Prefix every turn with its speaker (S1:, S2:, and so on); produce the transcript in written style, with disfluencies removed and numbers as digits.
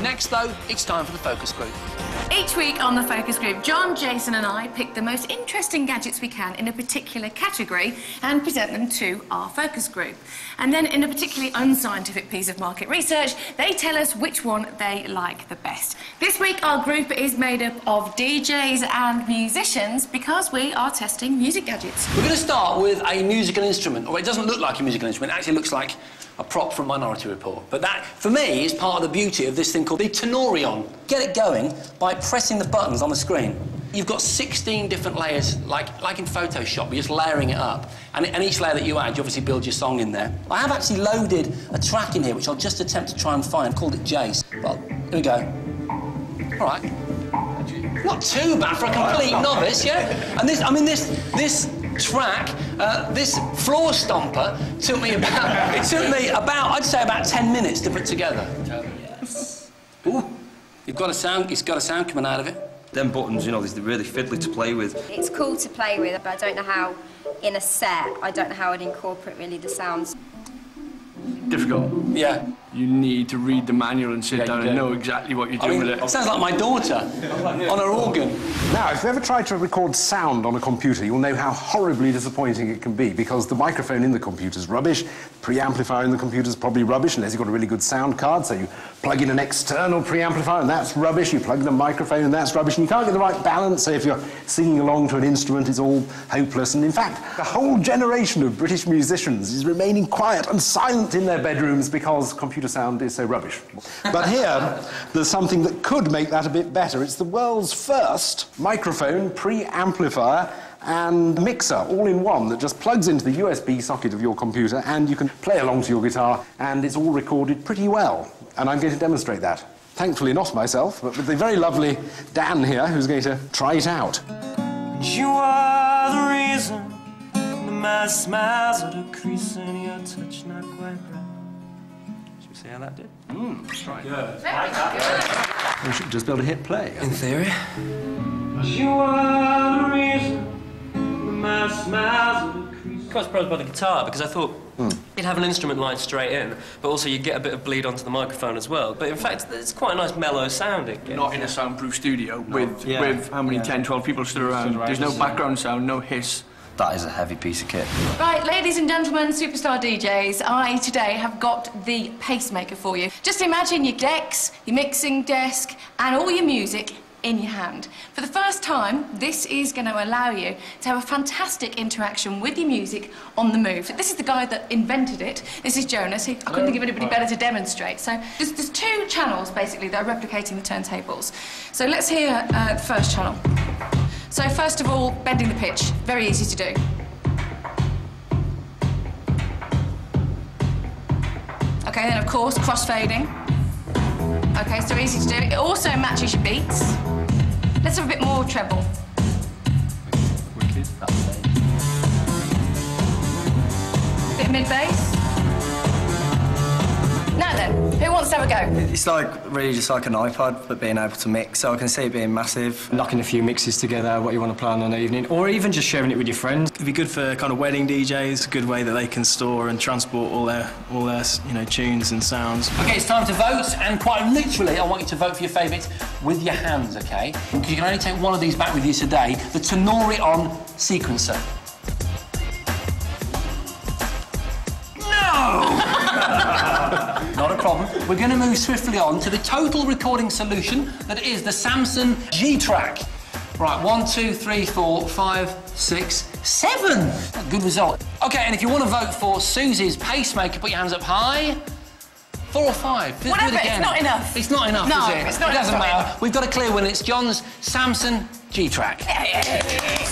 S1: Next, though, it's time for the focus group.
S2: Each week on the focus group, John, Jason and I pick the most interesting gadgets we can in a particular category and present them to our focus group. And then, in a particularly unscientific piece of market research, they tell us which one they like the best. This week, our group is made up of DJs and musicians because we are testing music gadgets.
S1: We're going to start with a musical instrument, or it doesn't look like a musical instrument, it actually looks like a prop from Minority Report. But that, for me, is part of the beauty of this thing called the Tenorion. Get it going by pressing the buttons on the screen. You've got 16 different layers, like in Photoshop, you're just layering it up. And each layer that you add, you obviously build your song in there. I have actually loaded a track in here, which I'll just attempt to try and find. I've called it Jace. Well, here we go. All right. Not too bad for a complete novice, yeah? And this, I mean, this track, this floor stomper took me about, I'd say about 10 minutes to put together. Yes. Ooh, it's got a sound coming out of it.
S3: Them buttons, you know, they're really fiddly to play with.
S4: It's cool to play with, but I don't know how, in a set, I don't know how I'd incorporate really the sounds.
S5: Difficult.
S1: Yeah.
S5: You need to read the manual and sit down and know exactly what you're doing with it.
S1: Sounds like my daughter on her organ.
S6: Now, if you've ever tried to record sound on a computer, you'll know how horribly disappointing it can be because the microphone in the computer's rubbish, preamplifier in the computer's probably rubbish unless you've got a really good sound card, so you plug in an external preamplifier and that's rubbish, you plug in a microphone and that's rubbish, and you can't get the right balance, so if you're singing along to an instrument, it's all hopeless. And in fact, the whole generation of British musicians is remaining quiet and silent in their bedrooms because computer sound is so rubbish. But here, there's something that could make that a bit better. It's the world's first microphone, preamplifier and mixer all in one that just plugs into the USB socket of your computer and you can play along to your guitar and it's all recorded pretty well. And I'm going to demonstrate that. Thankfully not myself, but with the very lovely Dan here who's going to try it out.
S7: You are the reason my smiles are decreasing, your touch not quite right. Should we see how that did?
S5: That's right.
S3: We should just be able to hit play.
S1: In theory.
S7: You are the reason my smiles are decreasing.
S8: I was surprised by the guitar because I thought you'd have an instrument line straight in, but also you'd get a bit of bleed onto the microphone as well. But in fact, it's quite a nice mellow sounding.
S5: Not in a soundproof studio with how many, 10, 12 people stood around. There's no background sound, no hiss.
S3: That is a heavy piece of kit.
S2: Right, ladies and gentlemen, superstar DJs, I today have got the pacemaker for you. Just imagine your decks, your mixing desk, and all your music in your hand. For the first time, this is going to allow you to have a fantastic interaction with your music on the move. This is the guy that invented it. This is Jonas. I couldn't think of anybody better to demonstrate. So there's two channels, basically, that are replicating the turntables. So let's hear the first channel. So first of all, bending the pitch. Very easy to do. Okay, then of course, crossfading. Okay, so easy to do. It also matches your beats. Let's have a bit more treble.
S3: Wicked.
S2: Bit mid-bass. Now then, who wants to have a go?
S9: It's like really just like an iPod, but being able to mix, so I can see it being massive.
S10: Knocking a few mixes together, what you want to play on an evening, or even just sharing it with your friends. It'd be good for kind of wedding DJs, a good way that they can store and transport all their tunes and sounds.
S1: OK, it's time to vote, and quite literally, I want you to vote for your favourite with your hands, OK? Because you can only take one of these back with you today, the Tenorion sequencer. Not a problem. We're going to move swiftly on to the total recording solution that is the Samson G-Track. Right, 1, 2, 3, 4, 5, 6, 7. Good result. OK, and if you want to vote for Susie's pacemaker, put your hands up high. 4 or 5.
S2: Whatever,
S1: do it again.
S2: It's not enough.
S1: It's not enough,
S2: no,
S1: is it?
S2: It's not
S1: it doesn't
S2: enough.
S1: matter. We've got a clear winner. It's John's Samson G-Track.
S2: Yeah.